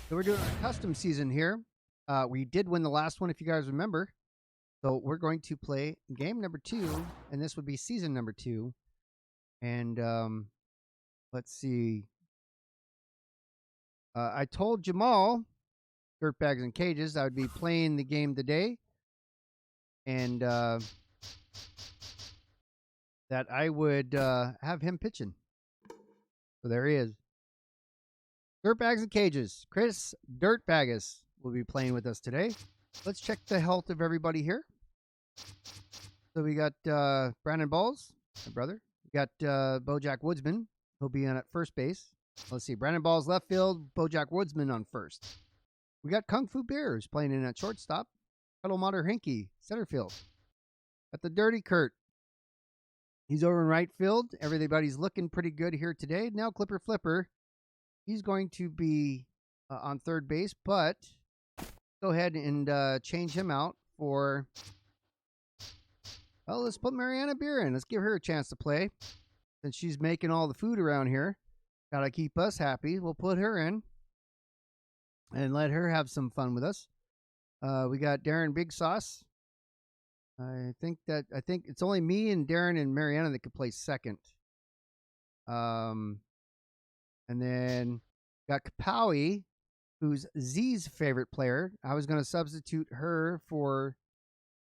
So we're doing a custom season here. We did win the last one, if you guys remember. So we're going to play game number 2, and this would be season number 2. And let's see. I told Jamal, Dirtbags and Cages, I would be playing the game today, and that I would have him pitching. So there he is. Dirtbags and Cages. Chris Dirtbagus will be playing with us today. Let's check the health of everybody here. So we got Brandon Balls, my brother. We got Bojack Woodsman. He'll be in at first base. Let's see. Brandon Balls left field. Bojack Woodsman on first. We got Kung Fu Beers playing in at shortstop. Cuddle Mater Hinky, center field. Got the Dirty Kurt. He's over in right field. Everybody's looking pretty good here today. Now Clipper Flipper. He's going to be on third base, but go ahead and change him out for, well, let's put Mariana Beer in. Let's give her a chance to play. Since she's making all the food around here, got to keep us happy. We'll put her in and let her have some fun with us. We got Darren Big Sauce. I think it's only me and Darren and Mariana that could play second. And then got Kapowie, who's Z's favorite player. I was going to substitute her for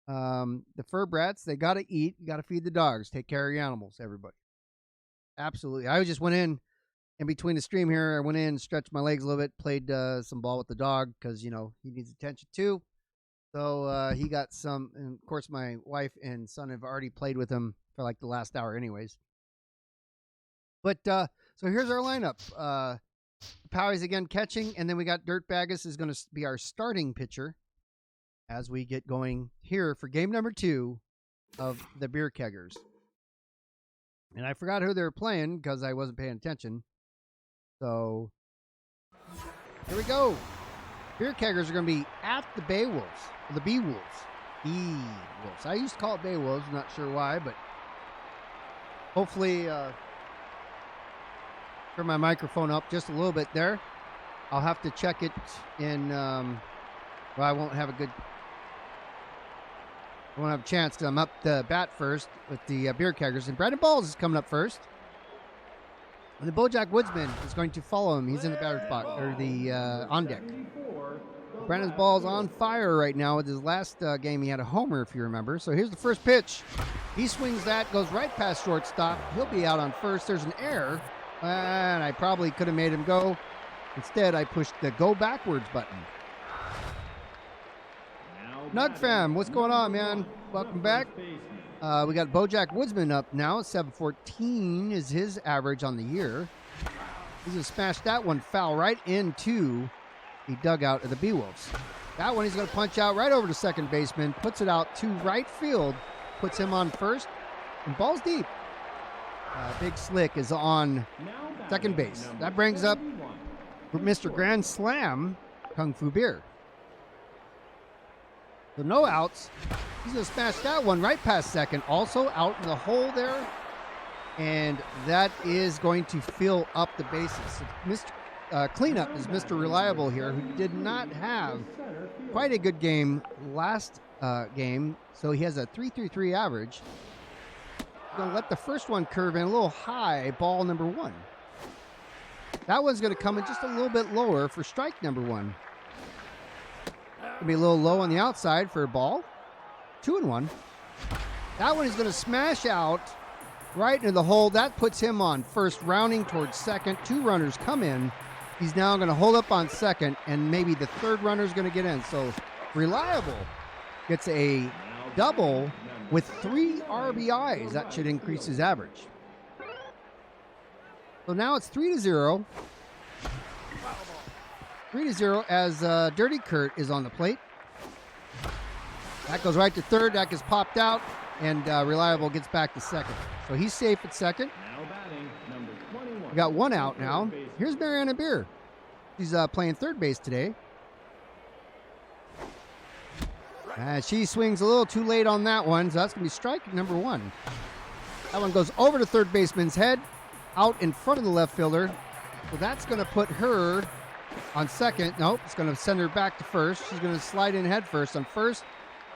the fur brats. They got to eat. You got to feed the dogs. Take care of your animals, everybody. Absolutely. I just went in between the stream here. I went in, stretched my legs a little bit, played some ball with the dog because, you know, he needs attention too. So he got some, and of course my wife and son have already played with him for like the last hour anyways. But so here's our lineup. Powie's again catching, and then we got Dirtbagus is going to be our starting pitcher as we get going here for game number 2 of the Beer Keggers. And I forgot who they were playing because I wasn't paying attention. So here we go. Beer Keggers are going to be at the Beewolves, the Beewolves. Beewolves. I used to call it Beewolves. I'm not sure why, but hopefully turn my microphone up just a little bit there. I'll have to check it in. Well, I won't have a chance because I'm up to bat first with the Beer Keggers. And Brandon Balls is coming up first. And the Bojack Woodsman is going to follow him. He's in the batter's box, or the on deck. Brandon's Balls on fire right now. With his last game, he had a homer, if you remember. So here's the first pitch. He swings that, goes right past shortstop. He'll be out on first. There's an error. And I probably could have made him go. Instead, I pushed the go backwards button. Nug fam, what's going on, man? Welcome back. We got Bojack Woodsman up now. 714 is his average on the year. He's going to smash that one foul right into the dugout of the Beewolves. That one he's going to punch out right over to second baseman. Puts it out to right field. Puts him on first. And ball's deep. Big Slick is on second base. That brings up Mr. Grand Slam, Kung Fu Beer. So no outs. He's going to smash that one right past second. Also out in the hole there. And that is going to fill up the bases. So Mr. Cleanup is Mr. Reliable here, who did not have quite a good game last game. So he has a 3.33 average. Going to let the first one curve in a little high, ball number 1. That one's going to come in just a little bit lower for strike number 1. Going to be a little low on the outside for a ball. 2-1. That one is going to smash out right into the hole. That puts him on first, rounding towards second. 2 runners come in. He's now going to hold up on second, and maybe the third runner is going to get in. So Reliable gets a double with 3 RBIs. That should increase his average. So now it's 3-0. 3-0 as Dirty Kurt is on the plate. That goes right to third. That gets popped out, and Reliable gets back to second. So he's safe at second. We got 1 out now. Here's Mariana Beer. She's playing third base today. She swings a little too late on that one, so that's going to be strike number 1. That one goes over to third baseman's head, out in front of the left fielder. So that's going to put her on second. Nope, it's going to send her back to first. She's going to slide in head first on first.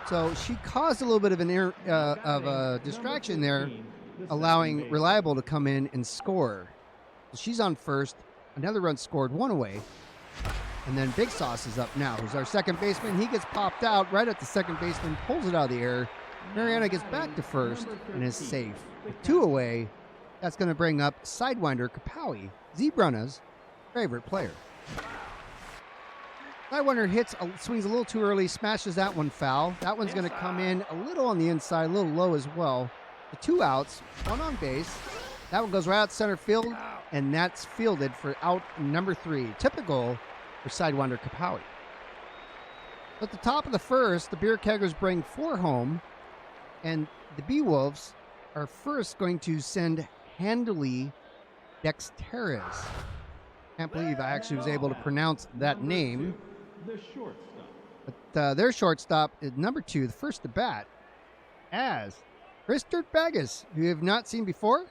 So she caused a little bit of a distraction there, allowing Reliable to come in and score. So she's on first. Another run scored, 1 away. And then Big Sauce is up now, who's our second baseman. He gets popped out right at the second baseman, pulls it out of the air. Mariana gets back to first and is safe. With 2 away, that's going to bring up Sidewinder Kapowie, Zebrunna's favorite player. Sidewinder swings a little too early, smashes that one foul. That one's going to come in a little on the inside, a little low as well. The 2 outs, 1 on base. That one goes right out center field, and that's fielded for out number 3. Typical for Sidewinder Kapowie. At the top of the first, the Beer Keggers bring 4 home, and the Beewolves are first going to send Handley Dexteres. Can't believe I actually was able to pronounce that name. The shortstop. But their shortstop is number 2, the first to bat, as Chris Dirtbagus, who you have not seen before.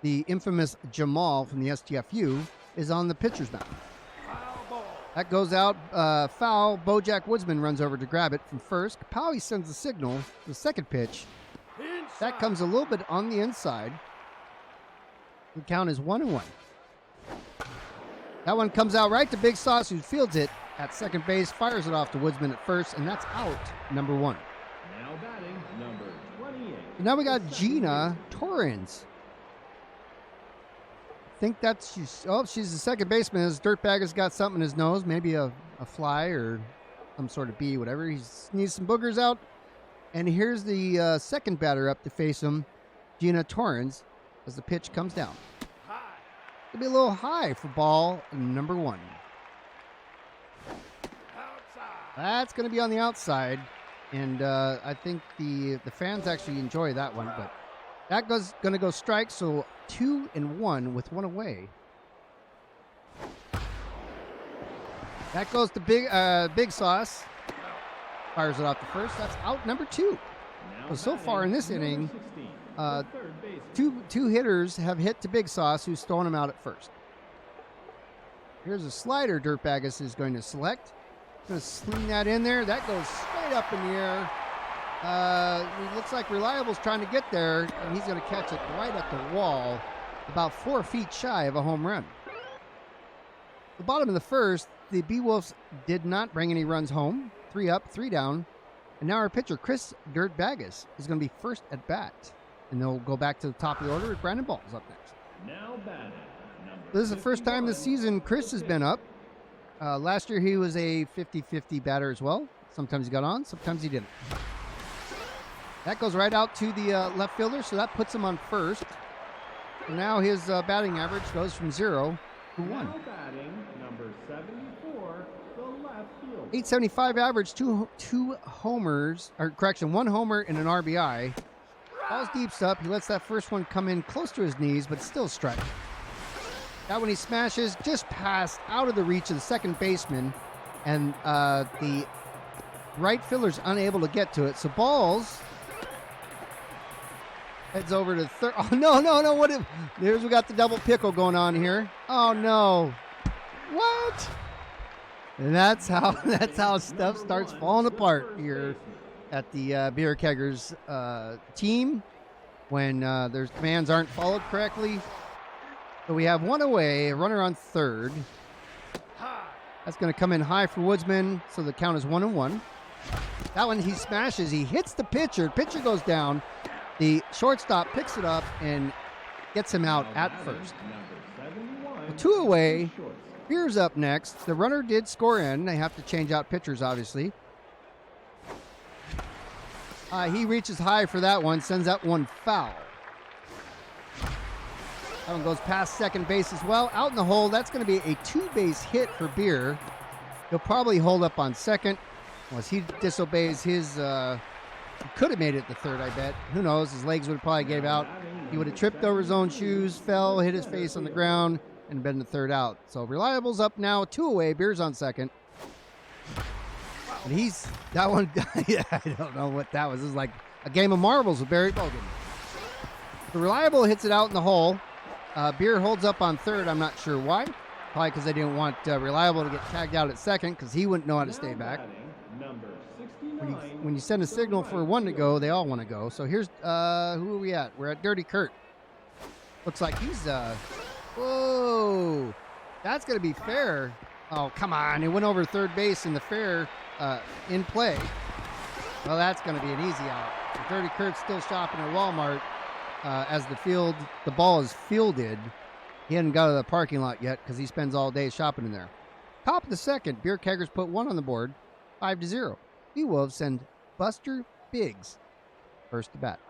The infamous Jamal from the STFU is on the pitcher's mound. That goes out foul. Bojack Woodsman runs over to grab it from first. Kapowie sends the signal. The second pitch. That comes a little bit on the inside. The count is 1-1. That one comes out right to Big Sauce, who fields it at second base, fires it off to Woodsman at first, and that's out number 1. Now batting number 28. And now we got Gina Torrens. I think that's she's the second baseman. His Dirtbag has got something in his nose, maybe a fly or some sort of bee, whatever. He needs some boogers out. And here's the second batter up to face him, Gina Torrens, as the pitch comes down. It'll be a little high for ball number 1. That's going to be on the outside, and I think the fans actually enjoy that one. But that going to go strike, so 2-1 with 1 away. That goes to Big Sauce. Fires it off to first. That's out number 2. So far in this inning, two hitters have hit to Big Sauce, who's throwing him out at first. Here's a slider Dirtbagus is going to select. Going to sling that in there. That goes straight up in the air. It looks like Reliable's trying to get there, and he's going to catch it right at the wall, about 4 feet shy of a home run. The bottom of the first, the Beewolves did not bring any runs home. 3 up, 3 down. And now our pitcher, Chris Dirtbagus, is going to be first at bat. And they'll go back to the top of the order with Brandon Balls up next. Now batting. This is the first time this season Chris has been up. Last year he was a 50-50 batter as well. Sometimes he got on, sometimes he didn't. That goes right out to the left fielder, so that puts him on first. And now his batting average goes from 0 to 1. Now batting number 74, the left field. 875 average, 2 homers, or correction, 1 homer and an RBI. Ball's deep up. He lets that first one come in close to his knees, but still strike. That one he smashes just past out of the reach of the second baseman, and the right fielder's unable to get to it. So Balls heads over to third. Oh, no. We got the double pickle going on here. Oh, no. What? And that's how stuff starts falling apart here at the Beer Keggers team when their commands aren't followed correctly. So we have 1 away, a runner on third. That's going to come in high for Woodsman, so the count is 1-1. That one he smashes. He hits the pitcher. Pitcher goes down. The shortstop picks it up and gets him out at first. 2 away. Beer's up next. The runner did score in. They have to change out pitchers, obviously. He reaches high for that one, sends that one foul. That one goes past second base as well. Out in the hole, that's going to be a 2-base hit for Beer. He'll probably hold up on second. Unless he disobeys his... he could have made it to third, I bet. Who knows? His legs would have probably gave out. He would have tripped over his own shoes, fell, hit his face on the ground, and been the third out. So Reliable's up now, 2 away. Beer's on second. And that one, yeah, I don't know what that was. This is like a game of marbles with Barry Bogan. The Reliable hits it out in the hole. Beer holds up on third. I'm not sure why. Probably because they didn't want Reliable to get tagged out at second because he wouldn't know how to Now stay back. batting, number 69. When you send a signal for one to go, they all want to go. So here's who are we at? We're at Dirty Kurt. Looks like he's whoa. That's gonna be fair. Oh, come on. It went over third base in the fair in play. Well, that's gonna be an easy out. So Dirty Kurt's still shopping at Walmart as the ball is fielded. He hadn't got to the parking lot yet because he spends all day shopping in there. Top of the second, Beer Keggers put one on the board, 5-0. Beewolves send Buster Biggs first to bat.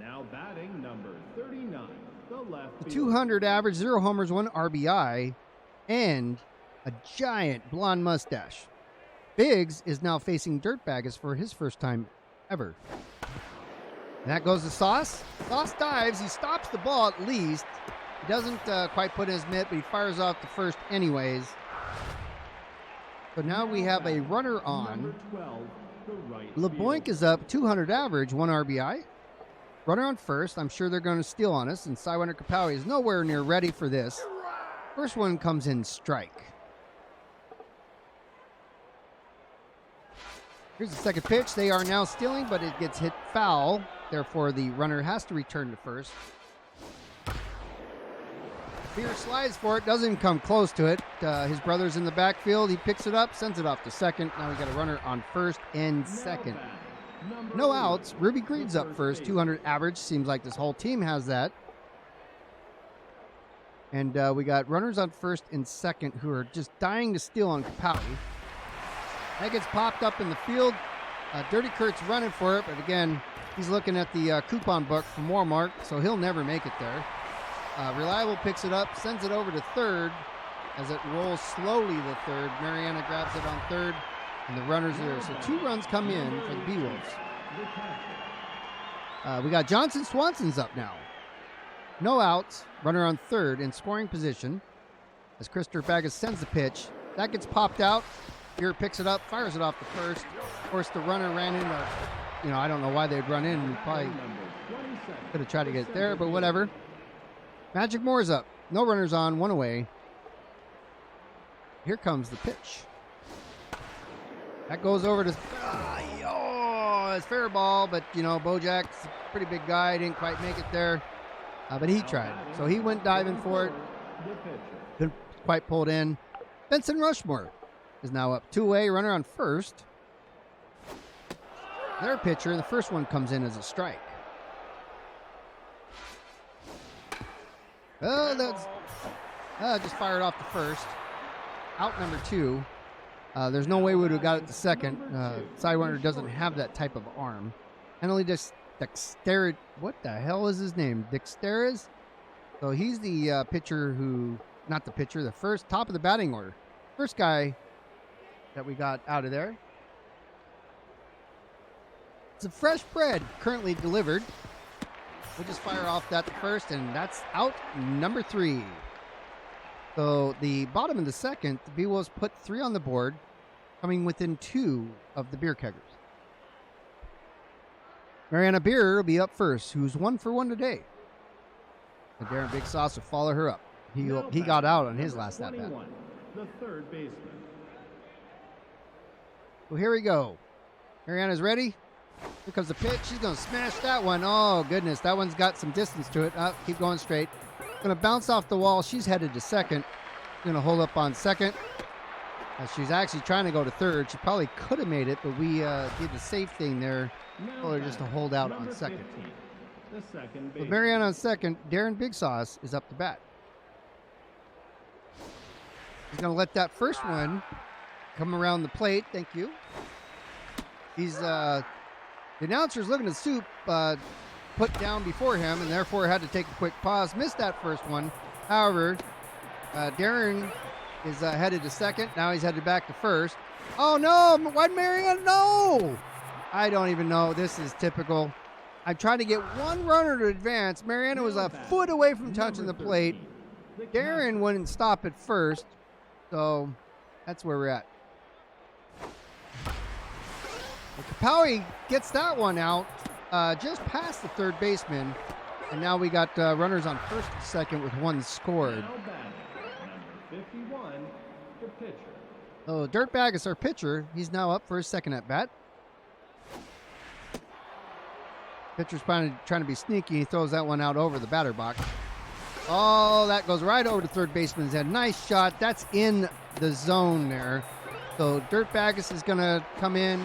Now batting, number 39. The left. The 200 average, 0 homers, 1 RBI, and a giant blonde mustache. Biggs is now facing Dirtbaggers for his first time ever. And that goes to Sauce. Sauce dives. He stops the ball at least. He doesn't quite put in his mitt, but he fires off the first anyways. So now we have a runner on. Number 12, the right LeBoink field. is up, 200 average, 1 RBI. Runner on first. I'm sure they're going to steal on us, and Sidewinder Kapowie is nowhere near ready for this. First one comes in strike. Here's the second pitch. They are now stealing, but it gets hit foul. Therefore, the runner has to return to first. Beer slides for it, doesn't come close to it. His brother's in the backfield. He picks it up, sends it off to second. Now we got a runner on first and second. No outs. Ruby Green's up first, 200 average. Seems like this whole team has that. And we got runners on first and second who are just dying to steal on Kapowie. That gets popped up in the field. Dirty Kurt's running for it, but again, he's looking at the coupon book from Walmart, so he'll never make it there. Reliable picks it up, sends it over to third as it rolls slowly to third. Mariana grabs it on third, and the runner's there. So 2 runs come in for the Beewolves. We got Johnson Swanson's up now. No outs, runner on third in scoring position as Chris Dirtbaggers sends the pitch. That gets popped out. Beer picks it up, fires it off the first. Of course, the runner ran into, I don't know why they'd run in. Probably could have tried to get it there, but whatever. Magic Moore's up. No runners on, 1 away. Here comes the pitch. That goes over to... it's fair ball, but, Bojack's a pretty big guy. Didn't quite make it there, but he tried. So he went diving for it. Couldn't quite pull it in. Benson Rushmore is now up 2 away. Runner on first. Their pitcher, the first one comes in as a strike. Oh, that's just fired off the first. Out number 2. There's no way we would have got it to second. Sidewinder doesn't have that type of arm. And only just Dexter. What the hell is his name? Dexteris? So he's the pitcher who, not the pitcher, the first top of the batting order. First guy that we got out of there. It's a fresh bread currently delivered. We'll just fire off that first, and that's out number 3. So the bottom of the second, the Beewolves put 3 on the board, coming within 2 of the Beer Keggers. Mariana Beer will be up first, who's 1 for 1 today. And Darren Big Sauce will follow her up. He got out on his last at bat. The third baseman. Well, here we go. Mariana's ready. Here comes the pitch. She's going to smash that one. Oh, goodness. That one's got some distance to it. Keep going straight. Going to bounce off the wall. She's headed to second. Going to hold up on second. She's actually trying to go to third. She probably could have made it, but we did the safe thing there. Told her just to hold out on second. 15, the second With base. Mariana on second, Darren Big Sauce is up to bat. He's going to let that first one come around the plate. Thank you. He's the announcer's looking at Soup put down before him, and therefore had to take a quick pause. Missed that first one. However, Darren is headed to second. Now he's headed back to first. Oh, no. Why Mariana? No. I don't even know. This is typical. I tried to get one runner to advance. Mariana was a foot away from touching the plate. Darren wouldn't stop at first. So that's where we're at. Kapowie gets that one out just past the third baseman. And now we got runners on first and second with 1 scored. 51, the pitcher. So Dirtbag is our pitcher. He's now up for his second at bat. Pitcher's trying to be sneaky. He throws that one out over the batter box. Oh, that goes right over to third baseman's head. Nice shot. That's in the zone there. So Dirtbagus is going to come in.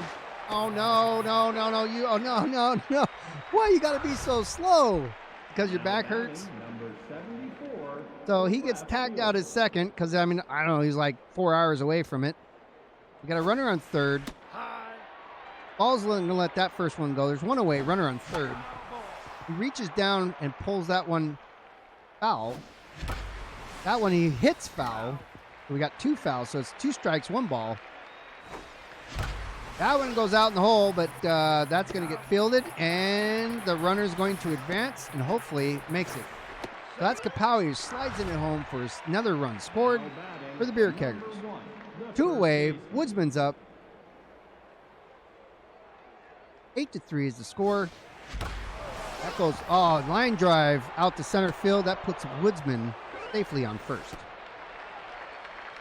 Oh, no. No. Why you got to be so slow? Because your back hurts? Number 74. So he gets tagged out at second because, I don't know, he's like 4 hours away from it. We got a runner on third. Ball's going to let that first one go. There's one away, runner on third. He reaches down and pulls that one foul. That one he hits foul. So we got 2 fouls, so it's 2 strikes, 1 ball. That one goes out in the hole, but that's going to get fielded, and the runner's going to advance and hopefully makes it. So that's Kapowie, who slides in at home for another run scored for the Beer Keggers. 2 away, Woodsman's up. 8-3 is the score. That goes, line drive out to center field. That puts Woodsman safely on first.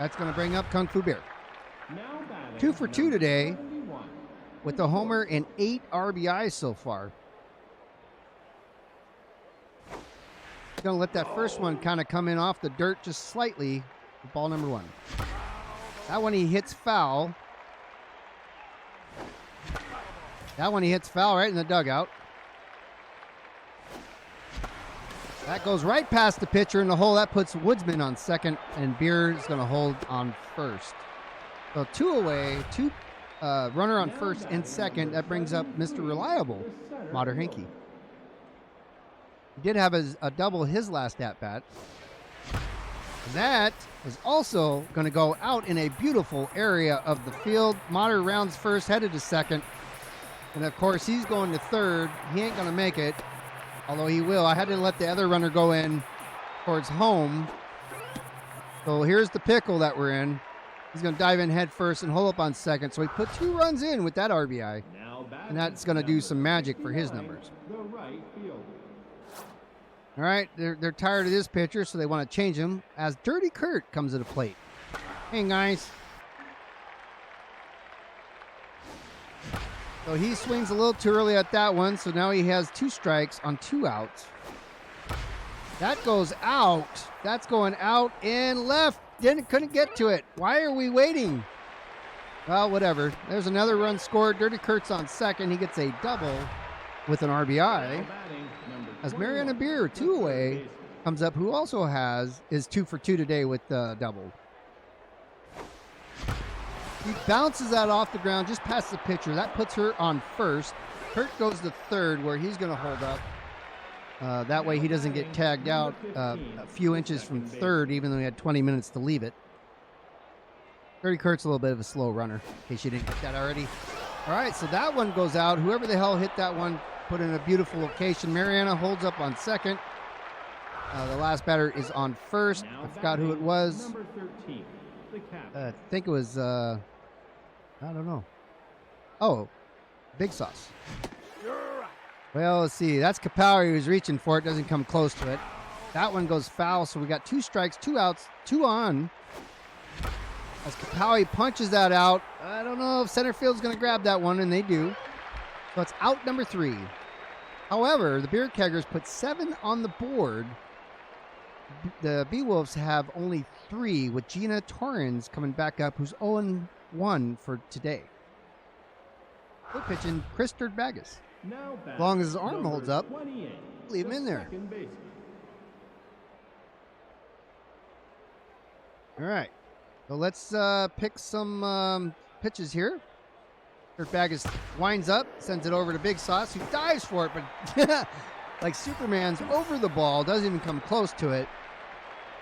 That's going to bring up Kung Fu Beer. 2 for 2 today with a homer and 8 RBIs so far. He's going to let that first one kind of come in off the dirt just slightly. Ball number 1. That one he hits foul. That one he hits foul right in the dugout. That goes right past the pitcher in the hole. That puts Woodsman on second, and Beer is going to hold on first. So 2 away, 2 runner on first and second. That brings up Mr. Reliable, Mater Hinkie. He did have a double his last at-bat. And that is also going to go out in a beautiful area of the field. Mater rounds first, headed to second. And, of course, he's going to third. He ain't going to make it, although he will. I had to let the other runner go in towards home. So here's the pickle that we're in. He's going to dive in head first and hold up on second. So he put 2 runs in with that RBI. And that's going to do some magic for his numbers. All right, they're tired of this pitcher, so they want to change him as Dirty Kurt comes to the plate. Hey, guys. So he swings a little too early at that one, so now he has 2 strikes on 2 outs. That goes out. That's going out and left. Couldn't get to it. Why are we waiting? Well, whatever. There's another run scored. Dirty Kurt's on second. He gets a double with an RBI. As Mariana Beer, 2 away, comes up, who also is 2 for 2 today with the double. He bounces that off the ground just past the pitcher. That puts her on first. Kurt goes to third, where he's going to hold up. That way he doesn't get tagged out a few inches from third, even though he had 20 minutes to leave it. Dirty Kurt's a little bit of a slow runner, in case you didn't get that already. All right, so that one goes out. Whoever the hell hit that one put in a beautiful location. Mariana holds up on second. The last batter is on first. I forgot who it was. Number 13, the captain. I think it was, I don't know. Oh, Big Sauce. Well, let's see. That's Kapowie who's reaching for it. Doesn't come close to it. That one goes foul, so we got 2 strikes, 2 outs, 2 on. As Kapowie punches that out, I don't know if center field's going to grab that one, and they do. So it's out number 3. However, the Beer Keggers put 7 on the board. The Beewolves have only 3, with Gina Torrens coming back up, who's 0-1 for today. We're pitching Chris Dirtbagus. As long as his arm holds up, leave him in there. All right. So let's pick some pitches here. Dirtbagus winds up, sends it over to Big Sauce, who dives for it, but like Superman's over the ball, doesn't even come close to it.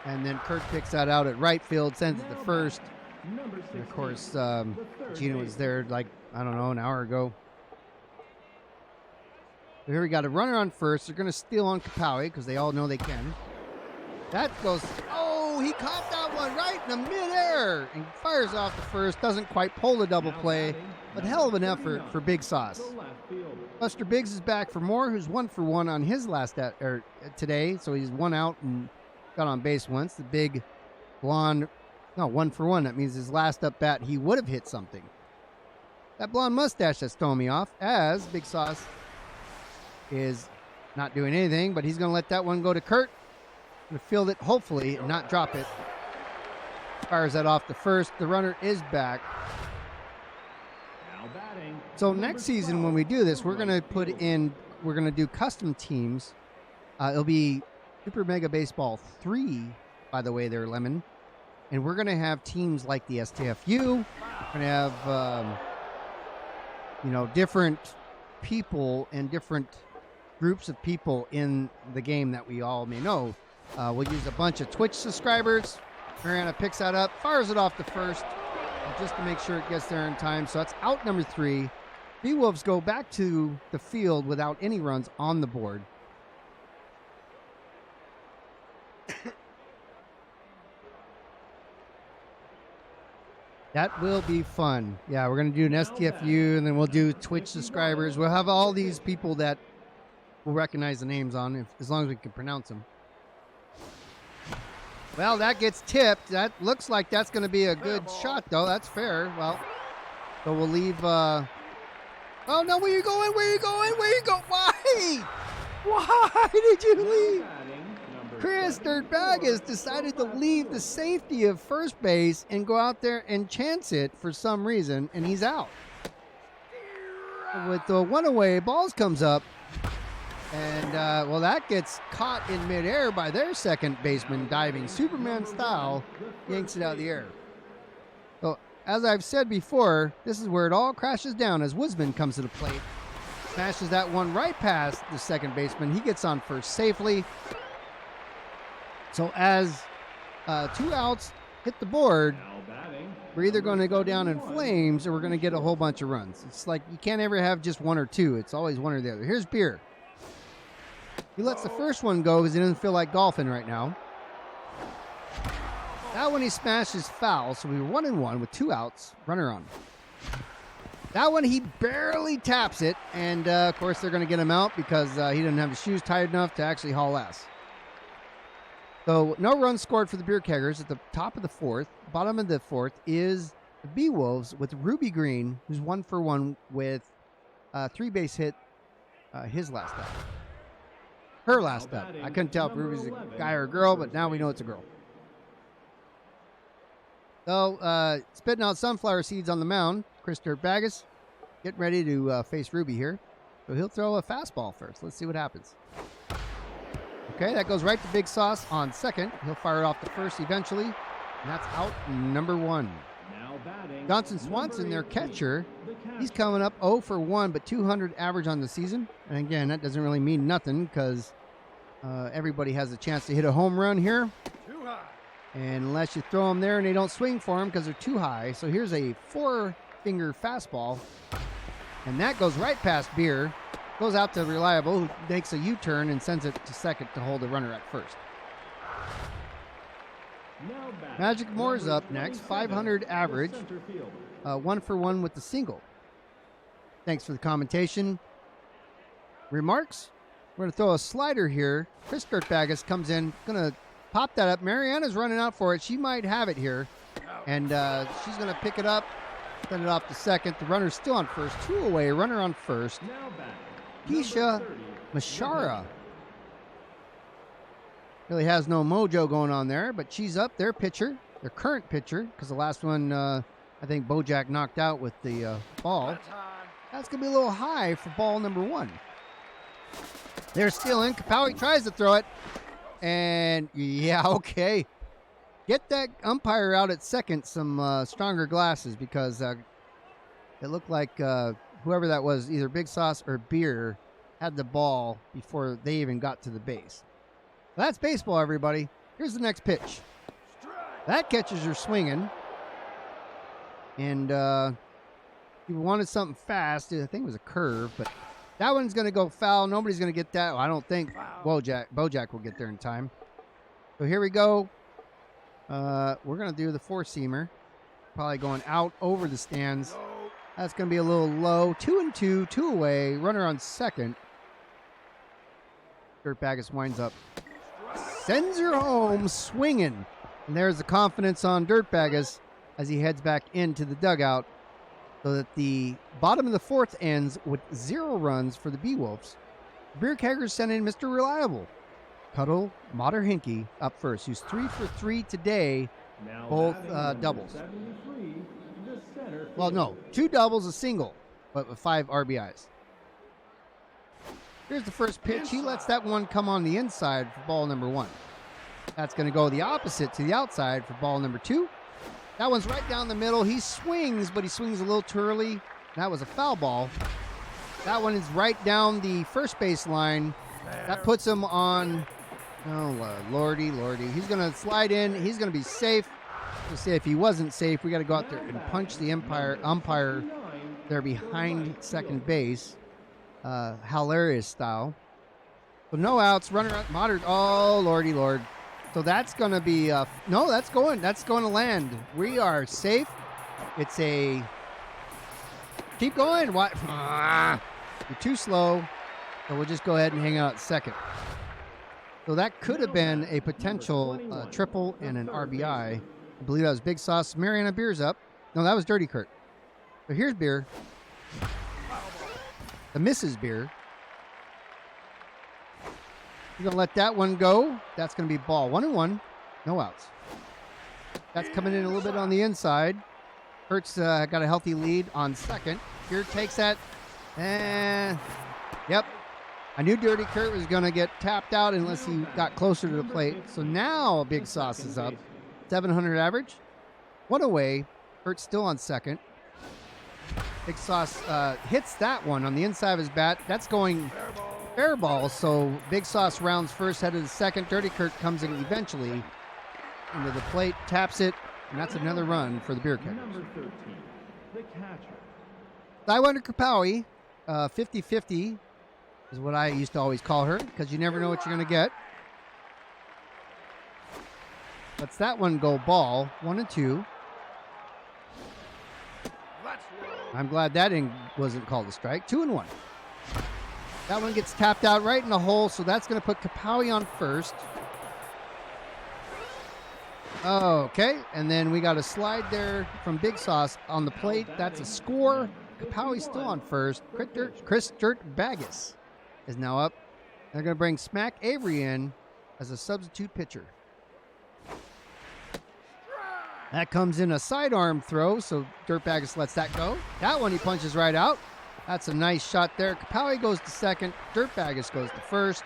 And then Kurt picks that out at right field, sends it to first. And of course, Gina was there like, I don't know, an hour ago. So here we got a runner on first. They're going to steal on Kapowie because they all know they can. That goes, oh, he caught that one right in the midair and fires off the first. Doesn't quite pull the double play, but hell of an effort for Big Sauce. Buster Biggs is back for more, who's 1 for 1 on his today. So he's 1 out and got on base once. The big blonde No, 1 for 1. That means his last up bat, he would have hit something. That blonde mustache that's throwing me off, as Big Sauce is not doing anything, but he's going to let that one go to Kurt. Going to field it, hopefully, and not drop it. Fires that off the first. The runner is back. Now batting. So next season when we do this, we're going to do custom teams. It'll be Super Mega Baseball 3, by the way there, Lemon. And we're going to have teams like the STFU. We're going to have, different people and different groups of people in the game that we all may know. We'll use a bunch of Twitch subscribers. Mariana picks that up, fires it off the first, just to make sure it gets there in time. So that's out number 3. Beewolves go back to the field without any runs on the board. That will be fun. Yeah, we're going to do an STFU, and then we'll do Twitch subscribers. We'll have all these people that we'll recognize the names on, as long as we can pronounce them. Well, that gets tipped. That looks like that's going to be a good shot, though. That's fair. Well, so we'll leave. Oh, no, where you going? Where you going? Where you going? Why? Why did you leave? Chris Dirtbag decided to leave the safety of first base and go out there and chance it for some reason, and he's out. With the one away, balls comes up, and well, that gets caught in midair by their second baseman diving Superman style, yanks it out of the air. So as I've said before, this is where it all crashes down as Woodsman comes to the plate, smashes that one right past the second baseman. He gets on first safely. So as 2 outs hit the board, we're either going to go down in flames or we're going to get a whole bunch of runs. It's like you can't ever have just 1 or 2. It's always one or the other. Here's Beer. He lets the first one go because he doesn't feel like golfing right now. That one he smashes foul, so we were 1-1 with 2 outs, runner on. That one he barely taps it, and of course they're going to get him out because he didn't have his shoes tight enough to actually haul ass. So no runs scored for the Beer Keggers at the top of the 4th. Bottom of the 4th is the Beewolves with Ruby Green, who's 1 for 1 with a 3-base hit, his last up. Her last up. I couldn't tell if Ruby's a guy or a girl, but now we know it's a girl. So spitting out sunflower seeds on the mound, Chris Dirtbag getting ready to face Ruby here. So he'll throw a fastball first. Let's see what happens. Okay, that goes right to Big Sauce on second. He'll fire it off the first eventually, and that's out number 1. Johnson Swanson, their catcher, he's coming up 0 for 1, but 200 average on the season. And again, that doesn't really mean nothing because everybody has a chance to hit a home run here. And unless you throw them there and they don't swing for them because they're too high. So here's a 4-finger fastball, and that goes right past Beer. Goes out to Reliable, who makes a U-turn and sends it to second to hold the runner at first. Magic Moore's up next, 500 average, 1 for 1 with the single. Thanks for the commentation. Remarks? We're going to throw a slider here. Chris Dirtbag comes in, going to pop that up. Mariana's running out for it. She might have it here. And she's going to pick it up, send it off to second. The runner's still on first. 2 away, runner on first. Keisha Mashara really has no mojo going on there, but she's up. Their pitcher, their current pitcher, because the last one I think Bojack knocked out with the ball. That's going to be a little high for ball number 1. They're stealing. Kapowie tries to throw it, and yeah, okay. Get that umpire out at second some stronger glasses because it looked like whoever that was, either Big Sauce or Beer, had the ball before they even got to the base. Well, that's baseball, everybody. Here's the next pitch. That catchers are swinging. And he wanted something fast. I think it was a curve, but that one's going to go foul. Nobody's going to get that. Well, I don't think Bojack will get there in time. So here we go. We're going to do the 4-seamer. Probably going out over the stands. That's going to be a little low. 2-2, 2 away. Runner on second. Dirtbag winds up. Sends her home swinging. And there's the confidence on Dirtbag as he heads back into the dugout, so that the bottom of the fourth ends with 0 runs for the Beewolves. Beer Keggers sent in Mr. Reliable. Cuddle Mater Hinkie up first, who's 3 for 3 today, Now both batting doubles. 73, the center Well, no, fielder. 2 doubles, a single, but with 5 RBIs. Here's the first pitch. He lets that one come on the inside for ball number 1. That's going to go the opposite to the outside for ball number 2. That one's right down the middle. He swings, but he swings a little too early. That was a foul ball. That one is right down the first base line. That puts him on, lordy. He's going to slide in. He's going to be safe. We'll see if he wasn't safe. We got to go out there and punch the umpire there behind second base, hilarious style. So no outs, runner out, moderate. Oh, lordy lord. So that's going to be, no, that's going to land. We are safe. It's a, keep going. What? You're too slow. So we'll just go ahead and hang out at second. So that could have been a potential triple and an RBI. I believe that was Big Sauce. Mariana Beer's up. No, that was Dirty Kurt. So here's Beer. The Mrs. Beer. He's going to let that one go. That's going to be ball 1-1. No outs. That's coming in a little bit on the inside. Kurt's got a healthy lead on second. Beer takes that. And, yep. I knew Dirty Kurt was going to get tapped out unless he got closer to the plate. So now Big Sauce is up. 700 average. 1 away. Kurt's still on second. Big Sauce hits that one on the inside of his bat. That's going fair ball. So Big Sauce rounds first, headed to second. Dirty Kurt comes in eventually into the plate, taps it, and that's another run for the Beer Keggers. Number 13, the catcher. Cywander Kapowie, 50-50 is what I used to always call her, because you never know what you're going to get. Lets that one go ball, 1-2. I'm glad that wasn't called a strike. 2-1. That one gets tapped out right in the hole, so that's going to put Kapowie on first. Okay, and then we got a slide there from Big Sauce on the plate. That's a score. Kapowie's still on first. Chris Dirtbag is now up. They're going to bring Smack Avery in as a substitute pitcher. That comes in a sidearm throw, so Dirtbag lets that go. That one he punches right out. That's a nice shot there. Kapowie goes to second. Dirtbag goes to first.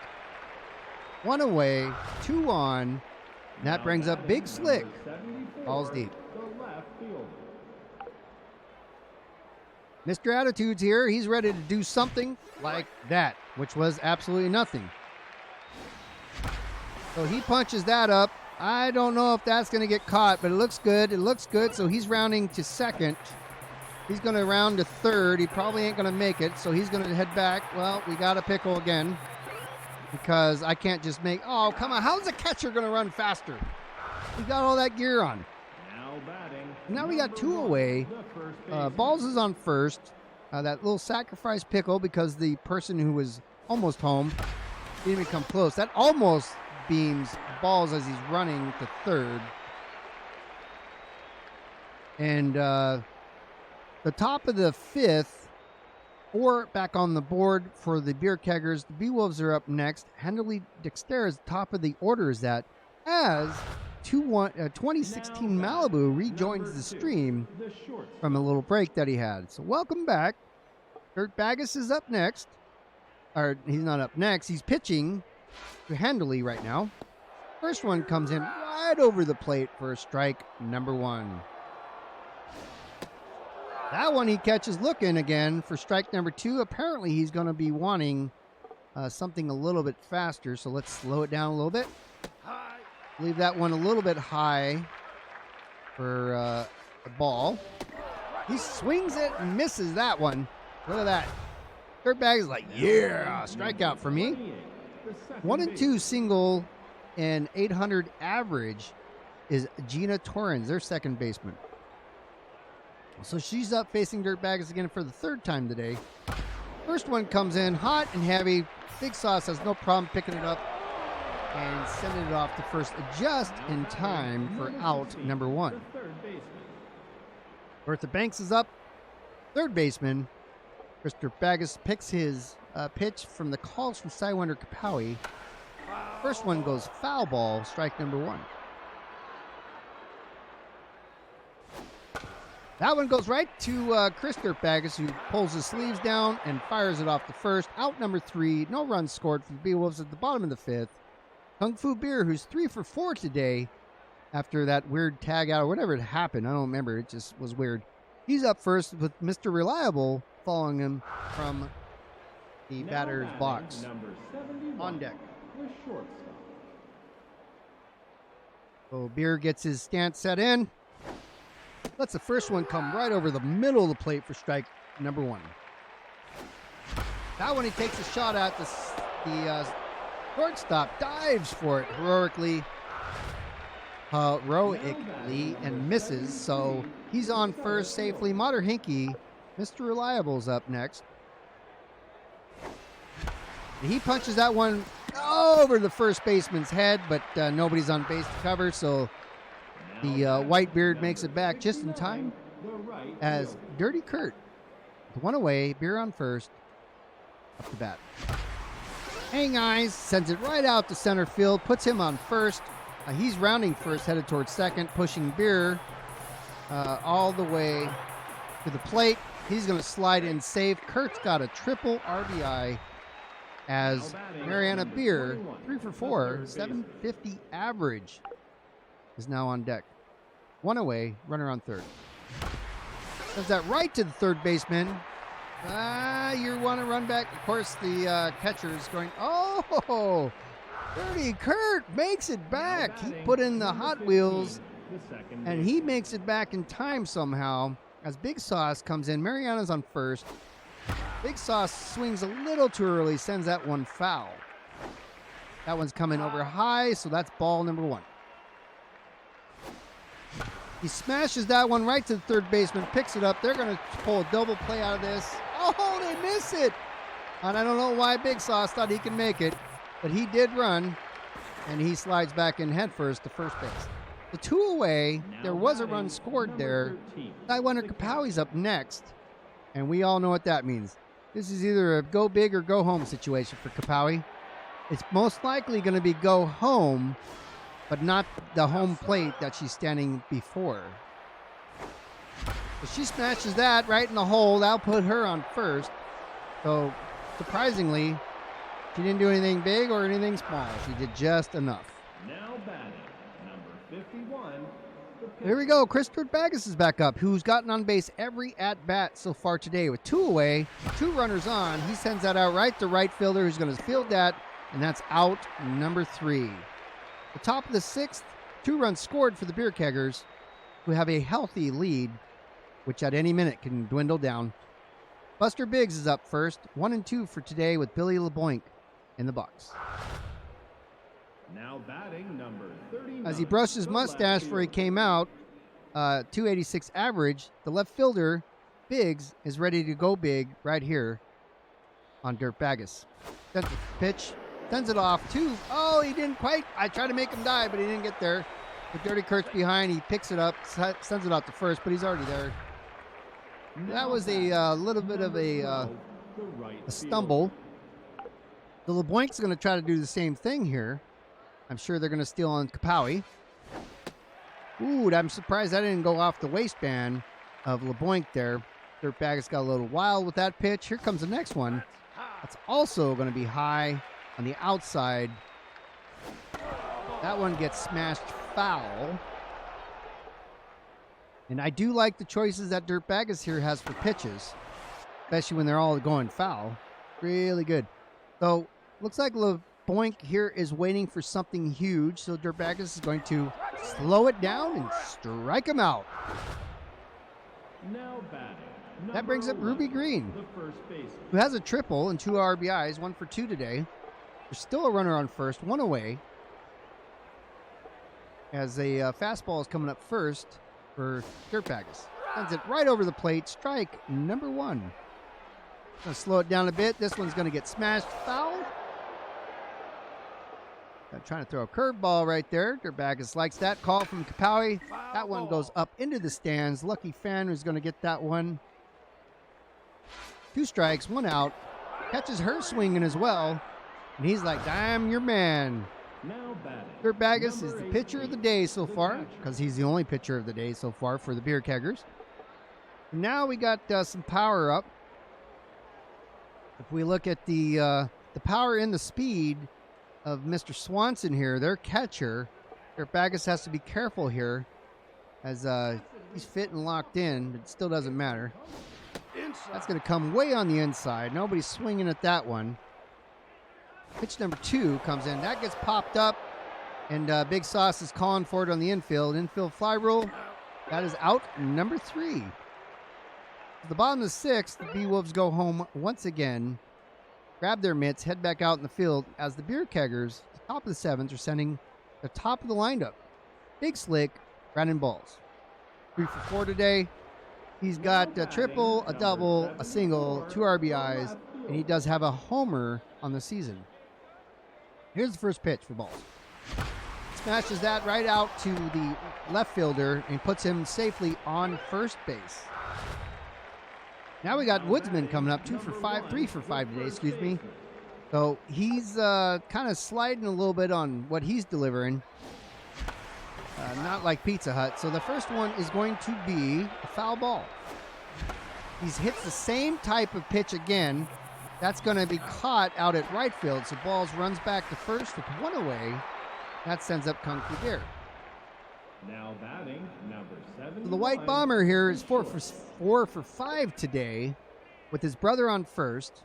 1 away, 2 on. And that brings up Big Slick. Balls deep. The left fielder. Mr. Attitude's here. He's ready to do something like that, which was absolutely nothing. So he punches that up. I don't know if that's going to get caught, but it looks good. It looks good, so he's rounding to second. He's going to round to third. He probably ain't going to make it, so he's going to head back. Well, we got a pickle again because I can't just make... Oh, come on. How's the catcher going to run faster? He got all that gear on. Now batting. Now we got 2 away. Balls is on first. That little sacrifice pickle because the person who was almost home didn't even come close. That almost beams Balls as he's running to third. And the top of the 5th, 4 back on the board for the Beer Keggers. The Beewolves are up next. Handley Dexter is top of the order is that as 2016 Malibu rejoins the stream from a little break that he had. So welcome back. Dirtbag is up next. Or he's not up next. He's pitching to Handley right now. First one comes in right over the plate for a strike number 1. That one he catches looking again for strike number 2. Apparently he's going to be wanting something a little bit faster. So let's slow it down a little bit. Leave that one a little bit high for the ball. He swings it and misses that one. Look at that. Dirtbag is like, yeah, strikeout for me. 1-2 single and 800 average is Gina Torrens, their second baseman. So she's up facing Dirtbags again for the 3rd time today. First one comes in hot and heavy. Big Sauce has no problem picking it up. and sending it off to first just in time for out number 1. The third baseman. Bertha Banks is up. Third baseman, Christopher Baggis picks his pitch from the calls from Sidewinder Kapowie. First one goes foul ball, strike number 1. That one goes right to Christopher Baggis, who pulls his sleeves down and fires it off the first. Out number 3, no runs scored for the Beewolves at the bottom of the 5th. Kung Fu Beer, who's 3 for 4 today after that weird tag out or whatever had happened. I don't remember. It just was weird. He's up first with Mr. Reliable following him from the batter's box. Number 71, On deck. the shortstop. So Beer gets his stance set in. Lets the first one come right over the middle of the plate for strike number 1. That one he takes a shot at the shortstop, dives for it heroically and misses. So he's on first safely. Mater Hinkie, Mr. Reliable's up next. And he punches that one over the first baseman's head, but nobody's on base to cover, so the Whitebeard makes it back just in time as Dirty Kurt, with one away, Beer on first, up to bat. Hang Eyes sends it right out to center field, puts him on first. He's rounding first, headed towards second, pushing Beer all the way to the plate. He's going to slide in safe. Kurt's got a triple RBI as Mariana Beer, 3 for 4, 750 average, is now on deck. One away, runner on third. Does that right to the third baseman. You want to run back. Of course, the catcher is going, oh, Dirty Kurt makes it back. He put in the Hot Wheels, and he makes it back in time somehow as Big Sauce comes in. Mariana's on first. Big Sauce swings a little too early, sends that one foul. That one's coming over high, so that's ball number 1. He smashes that one right to the third baseman, picks it up. They're going to pull a double play out of this. Oh, they miss it. And I don't know why Big Sauce thought he could make it, but he did run, and he slides back in headfirst to first base. The 2 away, there was a run scored there. Sidewinder Kapowie's up next, and we all know what that means. This is either a go big or go home situation for Kapowie. It's most likely going to be go home, but not the home plate that she's standing before. So she smashes that right in the hole. That'll put her on first. So surprisingly, she didn't do anything big or anything small. She did just enough. Now batting, number 51. Here we go. Christopher Baggis is back up, who's gotten on base every at-bat so far today with 2 away, 2 runners on. He sends that out right to right fielder, who's going to field that, and that's out number 3. The top of the 6th, 2 runs scored for the Beer Keggers, who have a healthy lead, which at any minute can dwindle down. Buster Biggs is up first, 1 and 2 for today with Billy LeBoink in the box. Now batting, number 39. As he brushed his mustache before he came out, 286 average, the left fielder, Biggs, is ready to go big right here on Dirt Baggis. Sends the pitch, sends it off to, oh, he didn't quite, I tried to make him die, but he didn't get there. The Dirty Kurt's behind, he picks it up, sends it out to first, but he's already there. That was a little bit of a stumble. The LeBoink's going to try to do the same thing here. I'm sure they're going to steal on Kapowie. Ooh, I'm surprised that didn't go off the waistband of LeBoink there. Dirtbag's got a little wild with that pitch. Here comes the next one. That's also going to be high on the outside. That one gets smashed foul. And I do like the choices that Dirtbaggis here has for pitches, especially when they're all going foul. Really good. So, looks like LeBoink here is waiting for something huge, so Dirtbaggis is going to slow it down and strike him out. Now batting, That brings up Ruby Green, the first baseman. who has a triple and 2 RBIs, 1 for 2 today. There's still a runner on first, 1 away, as a fastball is coming up first for Dirtbaggis. Sends it right over the plate, strike number 1. Going to slow it down a bit. This one's going to get smashed foul. Got trying to throw a curveball right there. Dirtbagus likes that call from Kapowie. That one goes up into the stands. Lucky fan who's going to get that one. 2 strikes, 1 out. Catches her swinging as well. And he's like, I'm your man. Now batting. Dirtbagus is the pitcher of the day so far, because he's the only pitcher of the day so far for the Beer Keggers. And now we got some power up. If we look at the power and the speed of Mr. Swanson here, their catcher, Dirtbagus has to be careful here as he's fit and locked in, but it still doesn't matter. That's going to come way on the inside. Nobody's swinging at that one. Pitch number 2 comes in. That gets popped up, and Big Sauce is calling for it on the infield. Infield fly rule. That is out number 3. At the bottom of the 6th, the Beewolves go home once again, grab their mitts, head back out in the field as the Beer Keggers, the top of the 7th, are sending the top of the lineup. Big Slick, Brandon Balls. 3 for 4 today. He's got a triple, a double, a single, 2 RBIs, and he does have a homer on the season. Here's the first pitch for Balls. Smashes that right out to the left fielder and puts him safely on first base. Now we got Woodsman coming up, 3 for 5 today, excuse me. So he's kind of sliding a little bit on what he's delivering. Not like Pizza Hut. So the first one is going to be a foul ball. He's hits the same type of pitch again. That's going to be caught out at right field. So Balls runs back to first with 1 away. That sends up Kung Fu Bear. Now batting, number 7. So the White Bomber here is 4 for 5 today with his brother on first.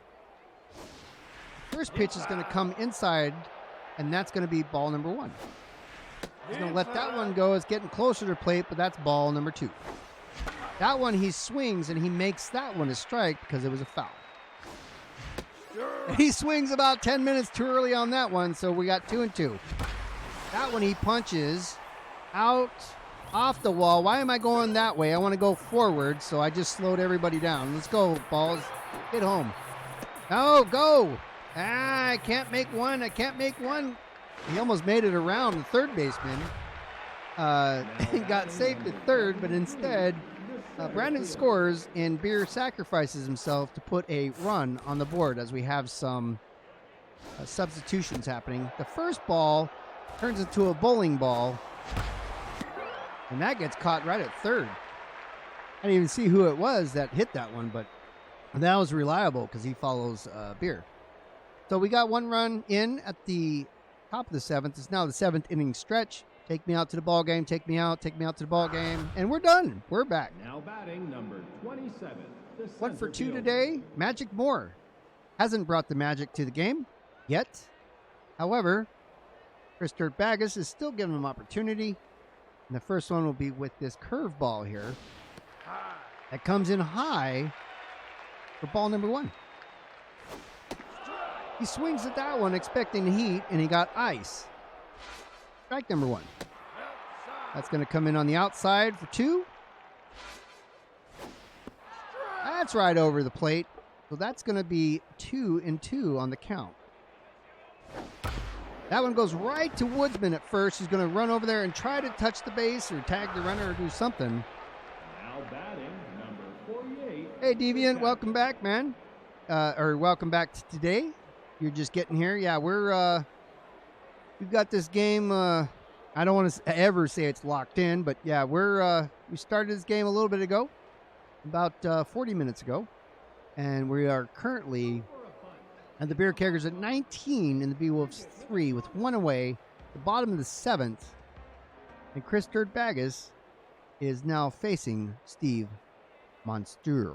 First pitch is going to come inside, and that's going to be ball number 1. He's going to let that one go. It's getting closer to plate, but that's ball number 2. That one he swings, and he makes that one a strike because it was a foul. He swings about 10 minutes too early on that one, so we got 2 and 2. That one he punches out off the wall. Why am I going that way? I want to go forward, so I just slowed everybody down. Let's go, Balls. Get home. No, go. I can't make one. I can't make one. He almost made it around the third baseman. Got saved at third, but instead, Brandon scores and Beer sacrifices himself to put a run on the board as we have some substitutions happening. The first ball turns into a bowling ball, and that gets caught right at third. I didn't even see who it was that hit that one, but that was reliable because he follows Beer. So we got 1 run in at the top of the 7th. It's now the 7th inning stretch. Take me out to the ball game. Take me out to the ball game, and we're done. We're back. Now batting, number 27. 1 for 2 today. Magic Moore hasn't brought the magic to the game yet. However, Chris Dirtbagus is still giving him opportunity. And the first one will be with this curveball here. That comes in high for ball number 1. He swings at that one expecting heat, and he got ice. Strike number 1. That's going to come in on the outside for 2. That's right over the plate. So that's going to be 2 and 2 on the count. That one goes right to Woodsman at first. He's going to run over there and try to touch the base or tag the runner or do something. Now batting, number 48. Hey, Deviant, welcome back, man. Or welcome back to today. You're just getting here. Yeah, we've got this game. I don't want to ever say it's locked in, but yeah, we started this game a little bit ago, about 40 minutes ago, and we are currently at the Beer Keggers at 19 and the Beewolves 3 with 1 away, the bottom of the 7th, and Chris Dirtbagus is now facing Steve Monster.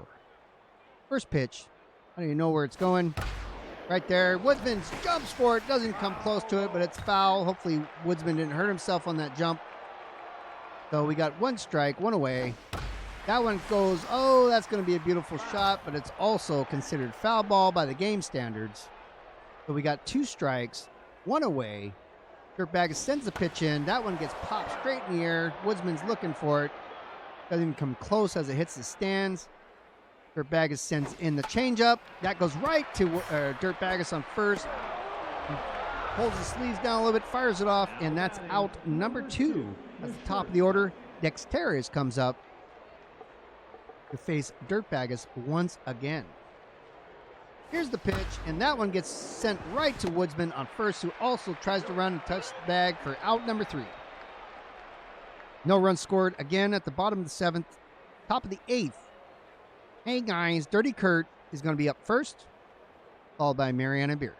First pitch, I don't even know where it's going. Right there, Woodsman jumps for it, doesn't come close to it, but it's foul. Hopefully Woodsman didn't hurt himself on that jump. So we got 1 strike, 1 away. That one goes, oh, that's going to be a beautiful shot, but it's also considered foul ball by the game standards. So we got 2 strikes, 1 away. Dirtbagus sends the pitch in. That one gets popped straight in the air. Woodsman's looking for it. Doesn't even come close as it hits the stands. Dirtbagus sends in the changeup. That goes right to Dirtbagus on first. pulls the sleeves down a little bit, fires it off, and that's out number 2. At the top of the order, Dexterous comes up to face Dirtbaggus once again. Here's the pitch, and that one gets sent right to Woodsman on first, who also tries to run and touch the bag for out number 3. No runs scored again at the bottom of the 7th. Top of the 8th. Hey guys, Dirty Kurt is going to be up first, followed by Mariana Beer.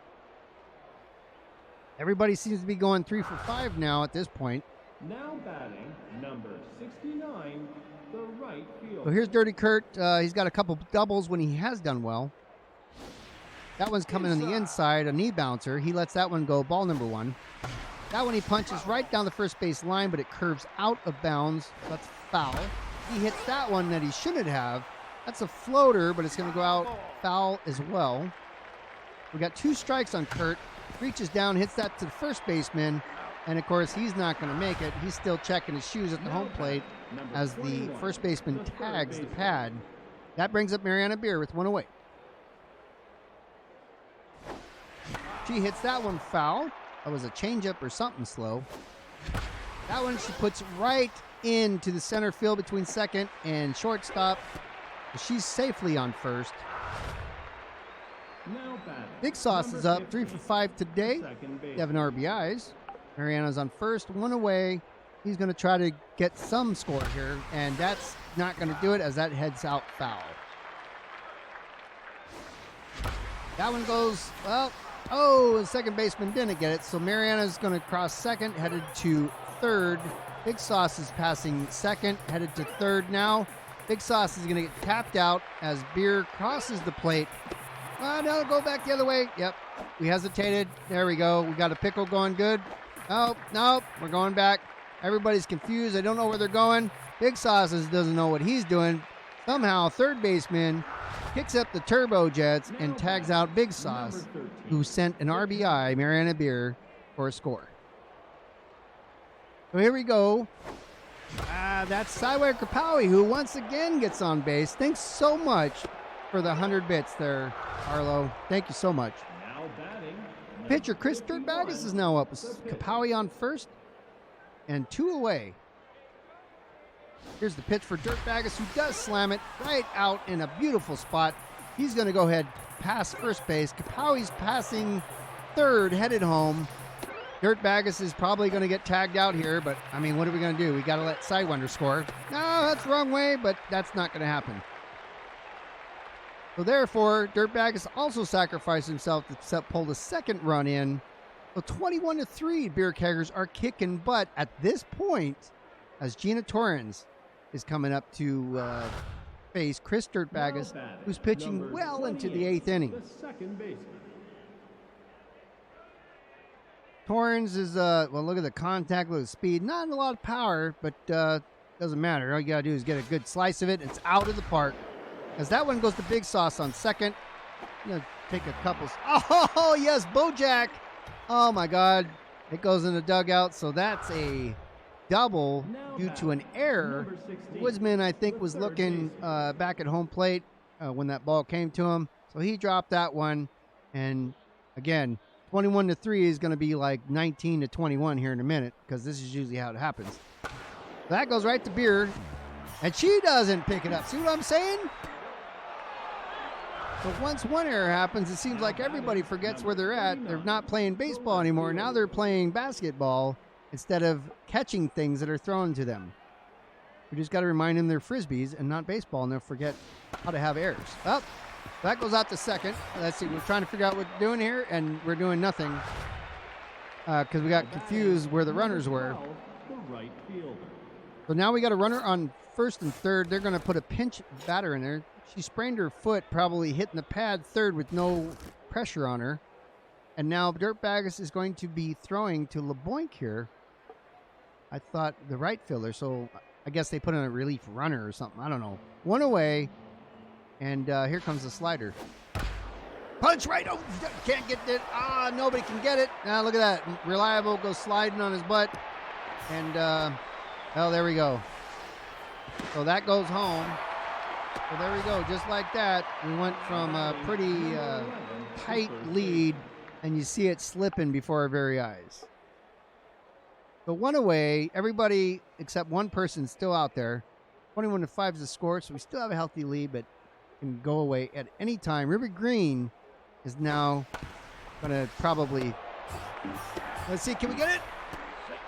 Everybody seems to be going 3 for 5 now at this point. Now batting, number 69, the right field. So here's Dirty Kurt. He's got a couple doubles when he has done well. That one's coming on the inside, a knee bouncer. He lets that one go, ball number 1. That one he punches right down the first base line, but it curves out of bounds. That's foul. He hits that one that he shouldn't have. That's a floater, but it's going to go out foul as well. We got 2 strikes on Kurt. Reaches down, hits that to the first baseman, and of course he's not going to make it. He's still checking his shoes at the home plate as the first baseman tags the pad. That brings up Mariana Beer with 1 away. She hits that one foul. That was a changeup or something slow. That one she puts right into the center field between second and shortstop. She's safely on first. Big Sauce is up 3 for 5 today. 7 RBIs. Mariana's on first, 1 away. He's going to try to get some score here, and that's not going to do it as that heads out foul. That one goes, well, oh, the second baseman didn't get it, so Mariana's going to cross second, headed to third. Big Sauce is passing second, headed to third now. Big Sauce is going to get tapped out as Beer crosses the plate. No, go back the other way. Yep, we hesitated. There we go. We got a pickle going good. Oh, no, we're going back. Everybody's confused. They don't know where they're going. Big Sauce doesn't know what he's doing. Somehow, third baseman picks up the turbo jets and tags out Big Sauce, who sent an RBI, Mariana Beer, for a score. So here we go. That's Sidewire Kapowie, who once again gets on base. Thanks so much for the 100 bits there, Arlo. Thank you so much. Pitcher Chris Dirtbaggus is now up with Kapowie on first and 2 away. Here's the pitch for Dirtbaggus, who does slam it right out in a beautiful spot. He's going to go ahead past first base. Kapowie's passing third, headed home. Dirtbaggus is probably going to get tagged out here, but, I mean, what are we going to do? We got to let Sidewinder score. No, that's the wrong way, but that's not going to happen. So, therefore, Dirtbaggus also sacrificed himself to pull the second run in. So, 21-3, Beer Keggers are kicking butt at this point as Gina Torrens is coming up to face Chris Dirtbaggus, who's pitching well into the 8th inning. Torrens is, well, look at the contact, look at the speed. Not a lot of power, but doesn't matter. All you got to do is get a good slice of it. It's out of the park. As that one goes to Big Sauce on second. I'm going to take a couple. Oh, yes, Bojack. Oh, my God. It goes in the dugout, so that's a double due to an error. Woodsman, I think, was looking back at home plate when that ball came to him. So he dropped that one. And, again, 21-3 is going to be like 19-21 here in a minute because this is usually how it happens. That goes right to Beer, and she doesn't pick it up. See what I'm saying? So once one error happens, it seems like everybody forgets where they're at. They're not playing baseball anymore. Now they're playing basketball instead of catching things that are thrown to them. We just got to remind them they're Frisbees and not baseball, and they'll forget how to have errors. Well, that goes out to second. Let's see. We're trying to figure out what we're doing here, and we're doing nothing because we got confused where the runners were. So now we got a runner on first and third. They're going to put a pinch batter in there. She sprained her foot, probably hitting the pad third with no pressure on her. And now Dirtbaggus is going to be throwing to LeBoink here. I thought the right fielder, so I guess they put in a relief runner or something. I don't know. 1 away, and here comes the slider. Punch right over. Can't get it. Nobody can get it. Now look at that. Reliable goes sliding on his butt. And, well, there we go. So that goes home. So there we go. Just like that, we went from a pretty tight lead and you see it slipping before our very eyes. So 1 away, everybody except one person still out there. 21-5 is the score, so we still have a healthy lead, but can go away at any time. River Green is now going to probably... Let's see, can we get it?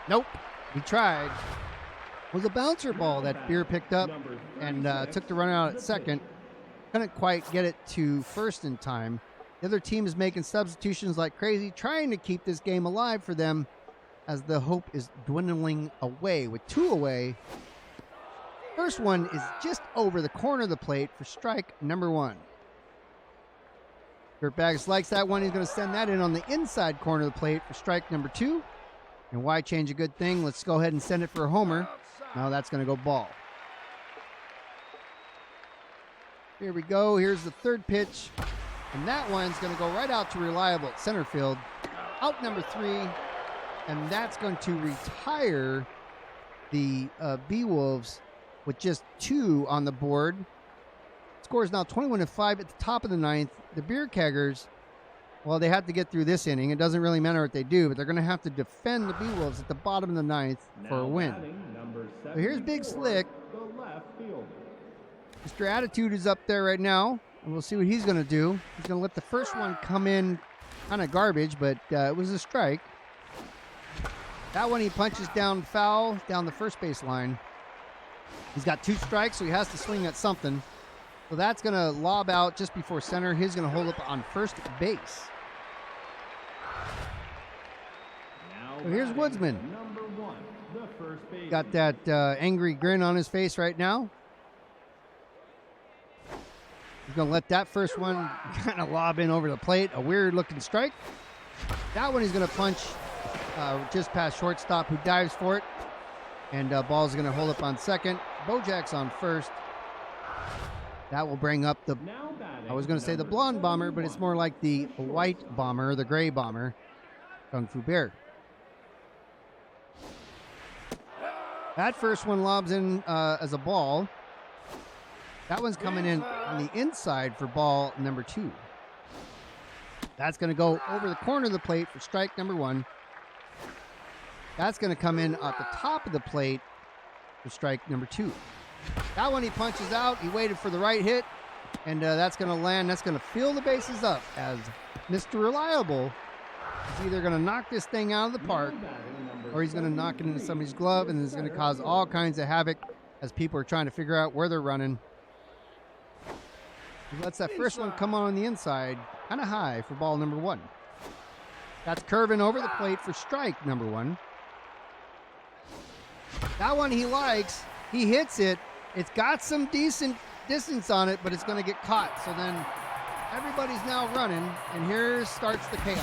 Nope. We tried. It was a bouncer ball that Beer picked up and took the run out at second. Couldn't quite get it to first in time. The other team is making substitutions like crazy, trying to keep this game alive for them as the hope is dwindling away. With 2 away, first one is just over the corner of the plate for strike number 1. Dirtbags likes that one. He's going to send that in on the inside corner of the plate for strike number 2. And why change a good thing? Let's go ahead and send it for a homer. Now that's going to go ball. Here we go. Here's the third pitch. And that one's going to go right out to Reliable at center field. Out number 3. And that's going to retire the Beewolves with just 2 on the board. Score is now 21-5 at the top of the 9th. The Beer Keggers, well, they have to get through this inning. It doesn't really matter what they do, but they're going to have to defend the Beewolves at the bottom of the 9th for a win. So here's Big Slick. Mr. Attitude is up there right now, and we'll see what he's going to do. He's going to let the first one come in kind of garbage, but it was a strike. That one he punches down foul down the first base line. He's got 2 strikes, so he has to swing at something. So that's going to lob out just before center. He's going to hold up on first base. So here's Woodsman. Got that angry grin on his face right now. He's going to let that first one kind of lob in over the plate. A weird looking strike. That one he's going to punch just past shortstop, who dives for it. And ball's going to hold up on second. Bojack's on first. That will bring up the, I was going to say the blonde bomber, but it's more like the white bomber, the gray bomber, Kung Fu Bear. That first one lobs in as a ball. That one's coming in on the inside for ball number 2. That's going to go over the corner of the plate for strike number 1. That's going to come in at the top of the plate for strike number 2. That one he punches out. He waited for the right hit, and that's going to land. That's going to fill the bases up as Mr. Reliable is either going to knock this thing out of the park or he's going to knock it into somebody's glove, and it's going to cause all kinds of havoc as people are trying to figure out where they're running. He lets that first one come on the inside, kind of high for ball number 1. That's curving over the plate for strike number 1. That one he likes. He hits it. It's got some decent distance on it, but it's going to get caught. So then everybody's now running, and here starts the chaos.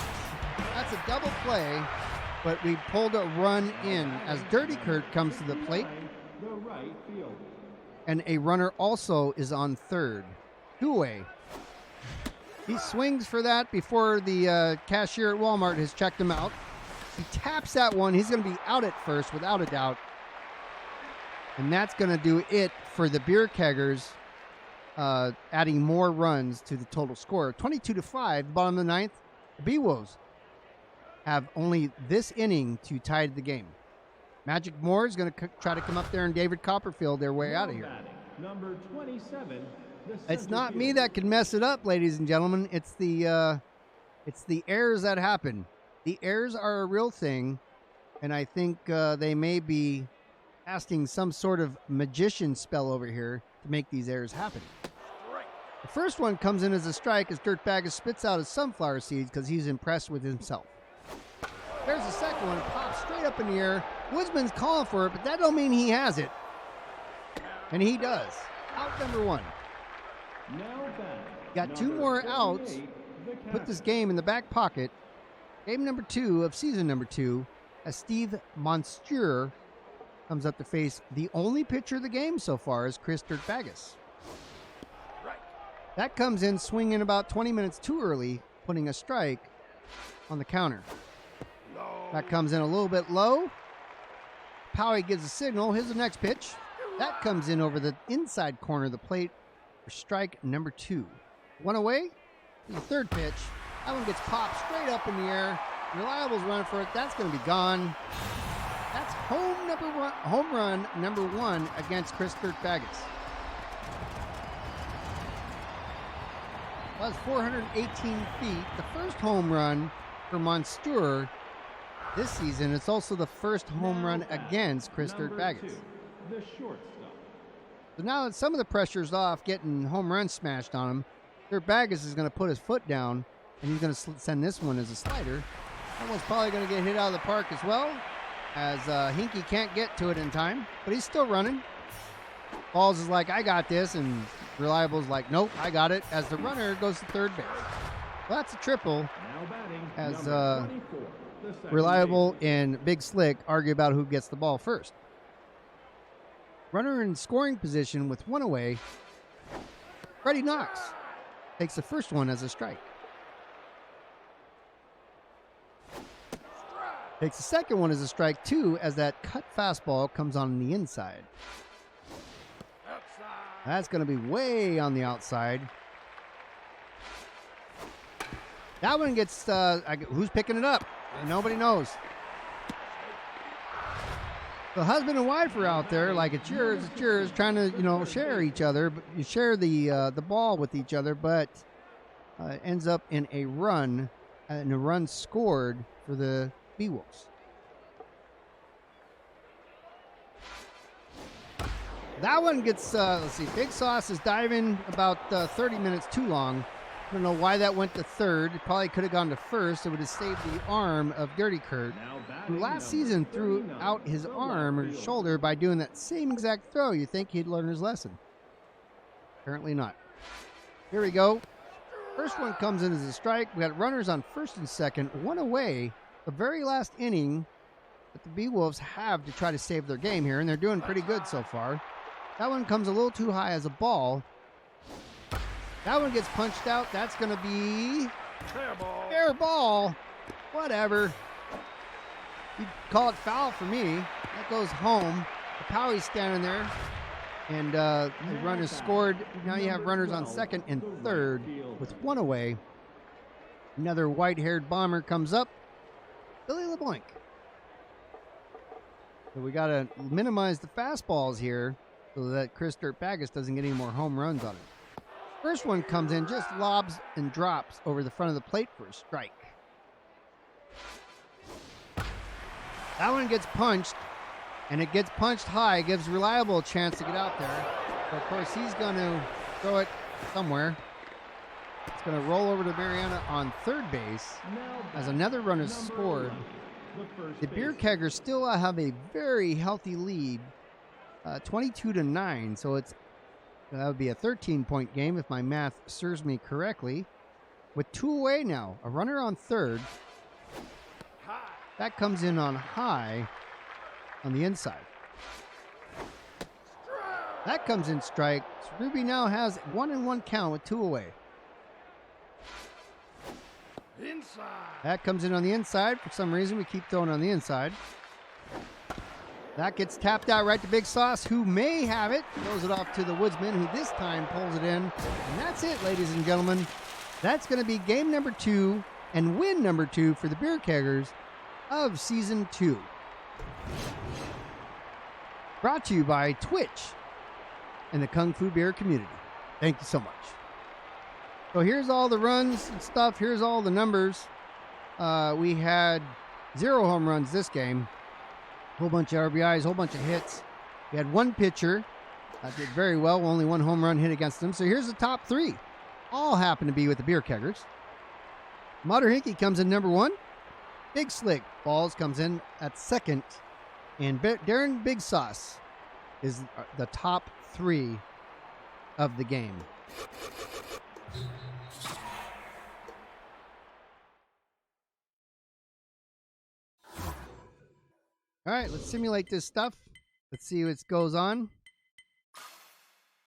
That's a double play, but we pulled a run in as Dirty Kurt comes to the plate. And a runner also is on third. 2 away. He swings for that before the cashier at Walmart has checked him out. He taps that one. He's going to be out at first without a doubt. And that's going to do it for the Beer Keggers, adding more runs to the total score. 22-5, bottom of the 9th. The Beewolves have only this inning to tie the game. Magic Moore is going to try to come up there and David Copperfield their way out of here. Number 27. It's not me that can mess it up, ladies and gentlemen. It's the errors that happen. The errors are a real thing, and I think they may be casting some sort of magician spell over here to make these errors happen. The first one comes in as a strike as Dirtbag spits out his sunflower seeds because he's impressed with himself. There's the second one. It pops straight up in the air. Woodsman's calling for it, but that don't mean he has it. And he does. Out number 1. Got 2 more outs. Put this game in the back pocket. Game number 2 of season number 2 as Steve Monster comes up to face the only pitcher of the game so far is Chris Dirtbagus. That comes in swinging about 20 minutes too early, putting a strike on the counter. That comes in a little bit low. Powie gives a signal. Here's the next pitch. That comes in over the inside corner of the plate for strike number 2. 1 away. The third pitch. That one gets popped straight up in the air. Reliable's running for it. That's going to be gone. That's home run number 1 against Chris Dirtbaggis. That was 418 feet. The first home run for Monster this season. It's also the first home run against Chris Dirtbaggis. The shortstop. So now that some of the pressure's off getting home runs smashed on him, Dirtbaggis is going to put his foot down, and he's going to send this one as a slider. That one's probably going to get hit out of the park as well, as Hinkie can't get to it in time, but he's still running. Balls is like, I got this, and Reliable's like, nope, I got it, as the runner goes to third base. Well, that's a triple, as Reliable and Big Slick argue about who gets the ball first. Runner in scoring position with 1 away. Freddie Knox takes the first one as a strike. Takes the second one as a strike, too, as that cut fastball comes on the inside. That's going to be way on the outside. That one gets, who's picking it up? Nobody knows. The husband and wife are out there like it's yours, trying to, share each other. But you share the ball with each other, but it ends up in a run, and a run scored for the Beewolves. That one gets, let's see, Big Sauce is diving about 30 minutes too long. I don't know why that went to third. It probably could have gone to first. It would have saved the arm of Dirty Kurt, who last season threw out his arm or his shoulder by doing that same exact throw. You think he'd learn his lesson. Apparently not. Here we go. First one comes in as a strike. We got runners on first and second, 1 away. The very last inning that the Beewolves have to try to save their game here, and they're doing pretty good so far. That one comes a little too high as a ball. That one gets punched out. That's going to be fair ball. Whatever. You call it foul for me. That goes home. Powey's standing there, and the run is scored. Now you have runners on second and third with 1 away. Another white-haired bomber comes up. Billy LeBlanc. So we got to minimize the fastballs here so that Chris Dirtbaggis doesn't get any more home runs on it. First one comes in, just lobs and drops over the front of the plate for a strike. That one gets punched, and it gets punched high, gives Reliable a chance to get out there. So of course, he's going to throw it somewhere. It's going to roll over to Mariana on third base as another run is scored. The Beer Keggers still have a very healthy lead, 22-9. So that would be a 13-point game if my math serves me correctly. With 2 away now, a runner on third. That comes in on high on the inside. That comes in strike. So Ruby now has 1-1 count with 2 away. Inside. That comes in on the inside. For some reason, we keep throwing on the inside. That gets tapped out right to Big Sauce, who may have it. Throws it off to the Woodsman, who this time pulls it in. And that's it, ladies and gentlemen. That's going to be game number 2 and win number 2 for the Beer Keggers of Season 2. Brought to you by Twitch and the Kung Fu Beer community. Thank you so much. So here's all the runs and stuff. Here's all the numbers. We had 0 home runs this game. Whole bunch of RBIs, whole bunch of hits. We had 1 pitcher that did very well. Only 1 home run hit against them. So here's the top 3. All happen to be with the Beer Keggers. Mater Hinkie comes in number 1. Big Slick Balls comes in at second. And Darren Big Sauce is the top 3 of the game. All right, let's simulate this stuff. Let's see what goes on.